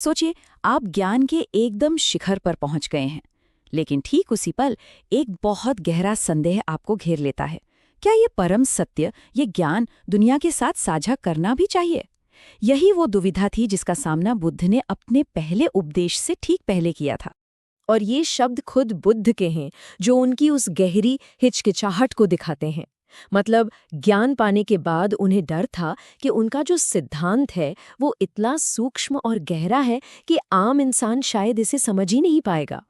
सोचिए, आप ज्ञान के एकदम शिखर पर पहुंच गए हैं, लेकिन ठीक उसी पल एक बहुत गहरा संदेह आपको घेर लेता है। क्या ये परम सत्य, ये ज्ञान दुनिया के साथ साझा करना भी चाहिए? यही वो दुविधा थी जिसका सामना बुद्ध ने अपने पहले उपदेश से ठीक पहले किया था। और ये शब्द खुद बुद्ध के हैं, जो उनकी उस गहरी हिचकिचाहट को दिखाते हैं। मतलब ज्ञान पाने के बाद उन्हें डर था कि उनका जो सिद्धांत है वो इतना सूक्ष्म और गहरा है कि आम इंसान शायद इसे समझ ही नहीं पाएगा।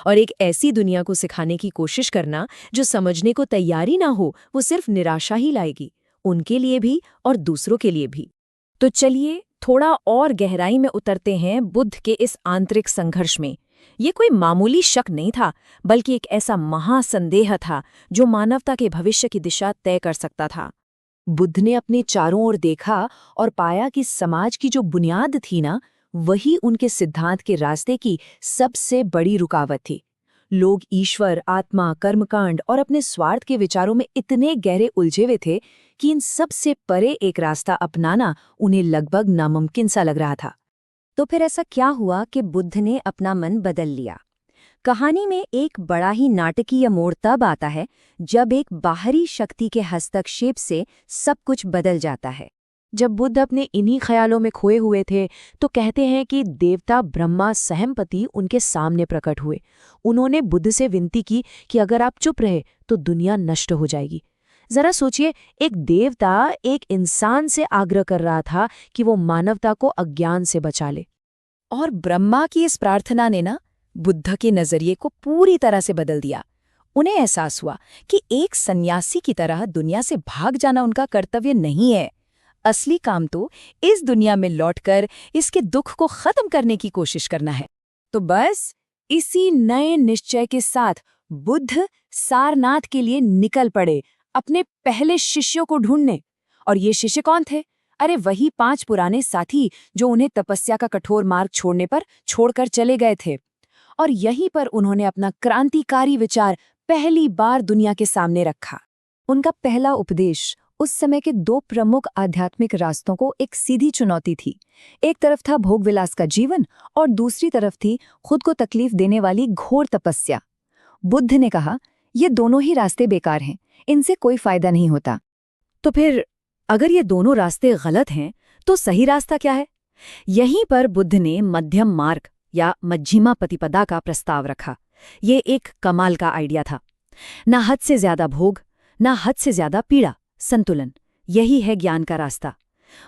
और एक ऐसी दुनिया को सिखाने की कोशिश करना जो समझने को तैयारी ना हो, वो सिर्फ निराशा ही लाएगी, उनके लिए भी और दूसरों के लिए भी। तो चलिए थोड़ा और गहराई में उतरते हैं बुद्ध के इस आंतरिक संघर्ष में। ये कोई मामूली शक नहीं था, बल्कि एक ऐसा महासंदेह था जो मानवता के भविष्य की दिशा तय कर सकता था। बुद्ध ने अपने चारों ओर देखा और पाया कि समाज की जो बुनियाद थी ना, वही उनके सिद्धांत के रास्ते की सबसे बड़ी रुकावट थी। लोग ईश्वर, आत्मा, कर्मकांड और अपने स्वार्थ के विचारों में इतने गहरे उलझे हुए थे कि इन सबसे परे एक रास्ता अपनाना उन्हें लगभग नामुमकिन सा लग रहा था। तो फिर ऐसा क्या हुआ कि बुद्ध ने अपना मन बदल लिया? कहानी में एक बड़ा ही नाटकीय मोड़ तब आता है जब एक बाहरी शक्ति के हस्तक्षेप से सब कुछ बदल जाता है। जब बुद्ध अपने इन्हीं ख्यालों में खोए हुए थे तो कहते हैं कि देवता ब्रह्मा सहमपति उनके सामने प्रकट हुए। उन्होंने बुद्ध से विनती की कि अगर आप चुप रहे तो दुनिया नष्ट हो जाएगी। जरा सोचिए, एक देवता एक इंसान से आग्रह कर रहा था कि वो मानवता को अज्ञान से बचा ले। और ब्रह्मा की इस प्रार्थना ने ना बुद्ध के नजरिए को पूरी तरह से बदल दिया। उन्हें एहसास हुआ कि एक सन्यासी की तरह दुनिया से भाग जाना उनका कर्तव्य नहीं है। असली काम तो इस दुनिया में लौटकर इसके दुख को खत्म करने की कोशिश करना है। तो बस इसी नए निश्चय के साथ बुद्ध सारनाथ के लिए निकल पड़े, अपने पहले शिष्यों को ढूंढने। और ये शिष्य कौन थे? अरे वही 5 पुराने साथी जो उन्हें तपस्या का कठोर मार्ग छोड़ने पर छोड़कर चले गए थे। और यहीं पर उन्होंने अपना क्रांतिकारी विचार पहली बार दुनिया के सामने रखा। उनका पहला उपदेश उस समय के 2 प्रमुख आध्यात्मिक रास्तों को एक सीधी चुनौती थी। एक तरफ था भोगविलास का जीवन और दूसरी तरफ थी खुद को तकलीफ देने वाली घोर तपस्या। बुद्ध ने कहा, ये दोनों ही रास्ते बेकार हैं, इनसे कोई फायदा नहीं होता। तो फिर अगर ये दोनों रास्ते गलत हैं तो सही रास्ता क्या है? यहीं पर बुद्ध ने मध्यम मार्ग या मध्यमा प्रतिपदा का प्रस्ताव रखा। ये एक कमाल का आइडिया था। ना हद से ज्यादा भोग, ना हद से ज्यादा पीड़ा, संतुलन, यही है ज्ञान का रास्ता।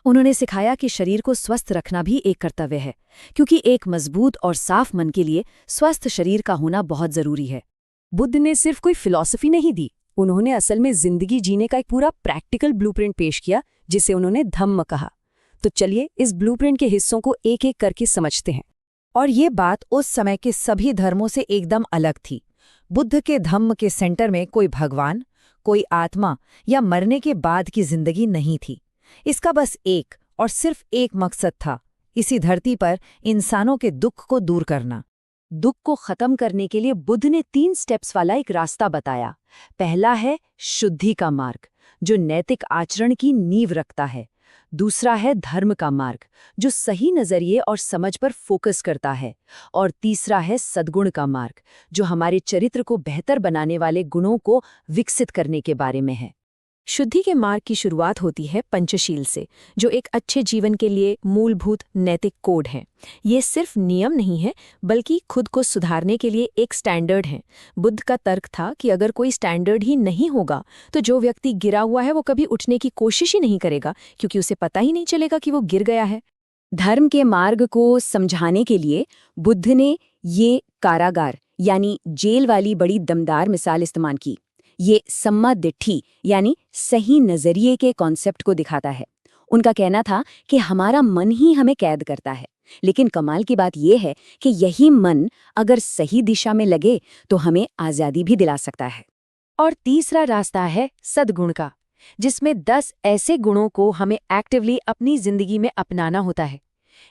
उन्होंने सिखाया कि शरीर को स्वस्थ रखना भी एक कर्तव्य है, क्योंकि एक मजबूत और साफ मन के लिए स्वस्थ शरीर का होना बहुत जरूरी है। बुद्ध ने सिर्फ कोई फिलॉसफी नहीं दी, उन्होंने असल में जिंदगी जीने का एक पूरा प्रैक्टिकल ब्लूप्रिंट पेश किया, जिसे उन्होंने धम्म कहा। तो चलिए इस ब्लूप्रिंट के हिस्सों को एक एक करके समझते हैं। और ये बात उस समय के सभी धर्मों से एकदम अलग थी। बुद्ध के धम्म के सेंटर में कोई भगवान, कोई आत्मा या मरने के बाद की जिंदगी नहीं थी। इसका बस एक और सिर्फ एक मकसद था, इसी धरती पर इंसानों के दुख को दूर करना। दुख को खत्म करने के लिए बुद्ध ने 3 स्टेप्स वाला एक रास्ता बताया। पहला है शुद्धि का मार्ग, जो नैतिक आचरण की नींव रखता है। दूसरा है धर्म का मार्ग, जो सही नजरिए और समझ पर फोकस करता है। और तीसरा है सद्गुण का मार्ग, जो हमारे चरित्र को बेहतर बनाने वाले गुणों को विकसित करने के बारे में है। शुद्धि के मार्ग की शुरुआत होती है पंचशील से, जो एक अच्छे जीवन के लिए मूलभूत नैतिक कोड है। ये सिर्फ नियम नहीं है, बल्कि खुद को सुधारने के लिए एक स्टैंडर्ड है। बुद्ध का तर्क था कि अगर कोई स्टैंडर्ड ही नहीं होगा तो जो व्यक्ति गिरा हुआ है वो कभी उठने की कोशिश ही नहीं करेगा, क्योंकि उसे पता ही नहीं चलेगा कि वो गिर गया है। धर्म के मार्ग को समझाने के लिए बुद्ध ने ये कारागार यानी जेल वाली बड़ी दमदार मिसाल इस्तेमाल की। ये सम्मा दिट्ठी यानी सही नजरिए के कॉन्सेप्ट को दिखाता है। उनका कहना था कि हमारा मन ही हमें कैद करता है, लेकिन कमाल की बात यह है कि यही मन अगर सही दिशा में लगे तो हमें आज़ादी भी दिला सकता है। और तीसरा रास्ता है सद्गुण का, जिसमें 10 ऐसे गुणों को हमें एक्टिवली अपनी जिंदगी में अपनाना होता है।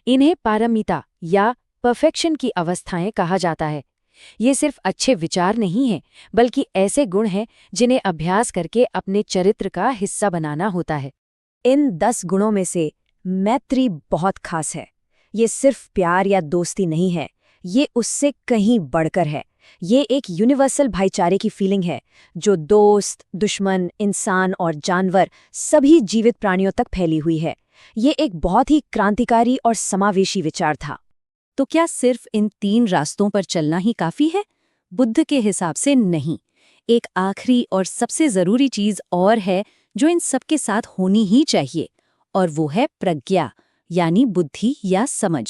इन्हें पारमिता या परफेक्शन की अवस्थाएं कहा जाता है। ये सिर्फ अच्छे विचार नहीं हैं, बल्कि ऐसे गुण हैं जिन्हें अभ्यास करके अपने चरित्र का हिस्सा बनाना होता है। इन 10 गुणों में से मैत्री बहुत खास है। ये सिर्फ प्यार या दोस्ती नहीं है, ये उससे कहीं बढ़कर है। ये एक यूनिवर्सल भाईचारे की फीलिंग है जो दोस्त, दुश्मन, इंसान और जानवर सभी जीवित प्राणियों तक फैली हुई है। ये एक बहुत ही क्रांतिकारी और समावेशी विचार था। तो क्या सिर्फ इन 3 रास्तों पर चलना ही काफी है? बुद्ध के हिसाब से नहीं। एक आखिरी और सबसे जरूरी चीज और है जो इन सबके साथ होनी ही चाहिए, और वो है प्रज्ञा, यानी बुद्धि या समझ।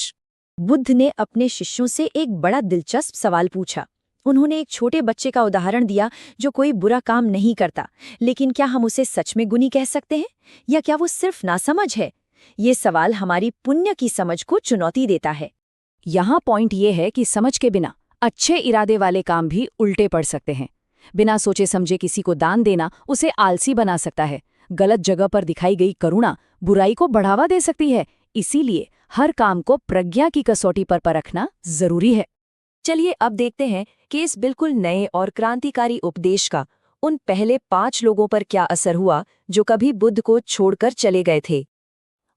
बुद्ध ने अपने शिष्यों से एक बड़ा दिलचस्प सवाल पूछा। उन्होंने एक छोटे बच्चे का उदाहरण दिया जो कोई बुरा काम नहीं करता, लेकिन क्या हम उसे सच में गुनी कह सकते हैं, या क्या वो सिर्फ नासमझ है? ये सवाल हमारी पुण्य की समझ को चुनौती देता है। यहाँ पॉइंट ये है कि समझ के बिना अच्छे इरादे वाले काम भी उल्टे पड़ सकते हैं। बिना सोचे समझे किसी को दान देना उसे आलसी बना सकता है। गलत जगह पर दिखाई गई करुणा बुराई को बढ़ावा दे सकती है। इसीलिए हर काम को प्रज्ञा की कसौटी पर परखना जरूरी है। चलिए अब देखते हैं कि इस बिल्कुल नए और क्रांतिकारी उपदेश का उन पहले 5 लोगों पर क्या असर हुआ जो कभी बुद्ध को छोड़कर चले गए थे।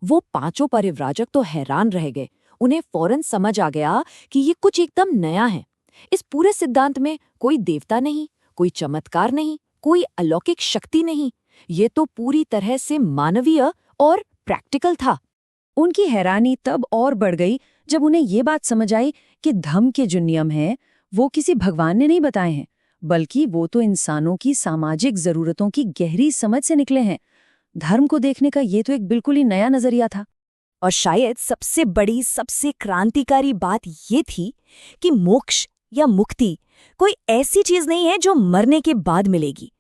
वो 5 परिव्राजक तो हैरान रह गए। उन्हें फौरन समझ आ गया कि ये कुछ एकदम नया है। इस पूरे सिद्धांत में कोई देवता नहीं, कोई चमत्कार नहीं, कोई अलौकिक शक्ति नहीं। ये तो पूरी तरह से मानवीय और प्रैक्टिकल था। उनकी हैरानी तब और बढ़ गई जब उन्हें ये बात समझ आई कि धर्म के जो नियम हैं वो किसी भगवान ने नहीं बताए हैं, बल्कि वो तो इंसानों की सामाजिक जरूरतों की गहरी समझ से निकले हैं। धर्म को देखने का ये तो एक बिल्कुल ही नया नजरिया था। और शायद सबसे बड़ी, सबसे क्रांतिकारी बात ये थी कि मोक्ष या मुक्ति कोई ऐसी चीज नहीं है जो मरने के बाद मिलेगी।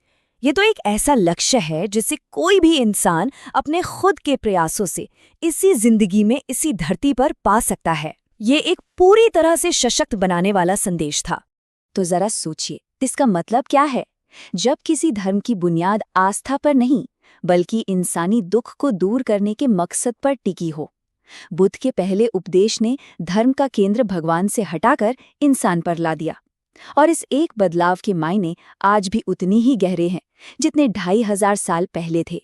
ये तो एक ऐसा लक्ष्य है जिसे कोई भी इंसान अपने खुद के प्रयासों से इसी जिंदगी में, इसी धरती पर पा सकता है। ये एक पूरी तरह से सशक्त बनाने वाला संदेश था। तो जरा सोचिए, इसका मतलब क्या है? जब किसी धर्म की बुनियाद आस्था पर नहीं, बल्कि इंसानी दुख को दूर करने के मकसद पर टिकी हो। बुद्ध के पहले उपदेश ने धर्म का केंद्र भगवान से हटाकर इंसान पर ला दिया। और इस एक बदलाव के मायने आज भी उतनी ही गहरे हैं जितने 2500 साल पहले थे।